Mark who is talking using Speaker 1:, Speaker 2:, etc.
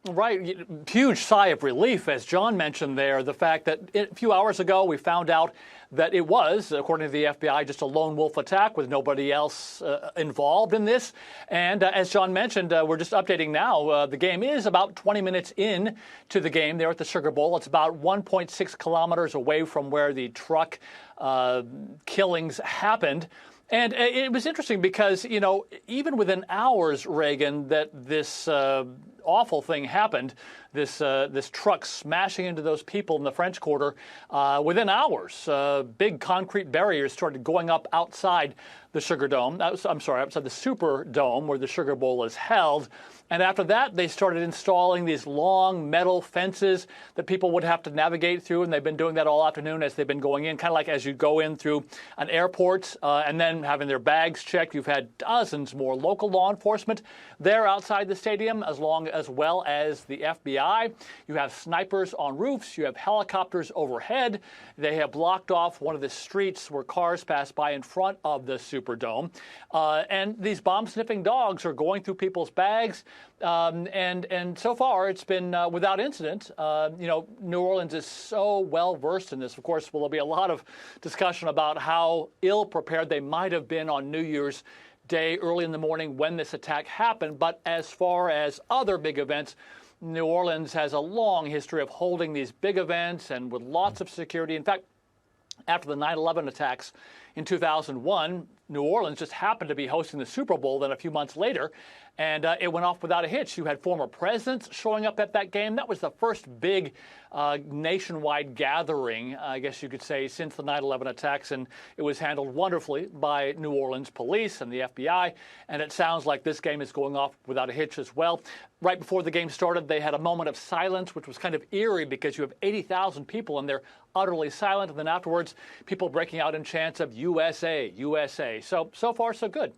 Speaker 1: Right. Huge sigh of relief, as John mentioned there, the fact that a few hours ago we found out that it was, according to the FBI, just a lone wolf attack with nobody else involved in this. And as John mentioned, we're just updating now. The game is about 20 minutes in to the game there at the Sugar Bowl. It's about 1.6 kilometers away from where the truck killings happened. And it was interesting because, you know, even within hours, Roesgen, that this awful thing happened, this truck smashing into those people in the French Quarter, within hours, big concrete barriers started going up outside the Sugar Dome. I'm sorry, outside the Super Dome where the Sugar Bowl is held. And after that, they started installing these long metal fences that people would have to navigate through. And they've been doing that all afternoon as they've been going in, kind of like as you go in through an airport and then having their bags checked. You've had dozens more local law enforcement there outside the stadium, as well as the FBI. You have snipers on roofs. You have helicopters overhead. They have blocked off one of the streets where cars pass by in front of the Superdome. And these bomb-sniffing dogs are going through people's bags. And so far, it's been without incident. You know, New Orleans is so well versed in this. Of course, there'll be a lot of discussion about how ill prepared they might have been on New Year's Day early in the morning when this attack happened. But as far as other big events, New Orleans has a long history of holding these big events and with lots of security. In fact, after the 9/11 attacks in 2001, New Orleans just happened to be hosting the Super Bowl then a few months later, and it went off without a hitch. You had former presidents showing up at that game. That was the first big nationwide gathering, I guess you could say, since the 9/11 attacks, and it was handled wonderfully by New Orleans police and the FBI, and it sounds like this game is going off without a hitch as well. Right before the game started, they had a moment of silence, which was kind of eerie because you have 80,000 people and they're utterly silent, and then afterwards, people breaking out in chants of USA, USA. So far, so good.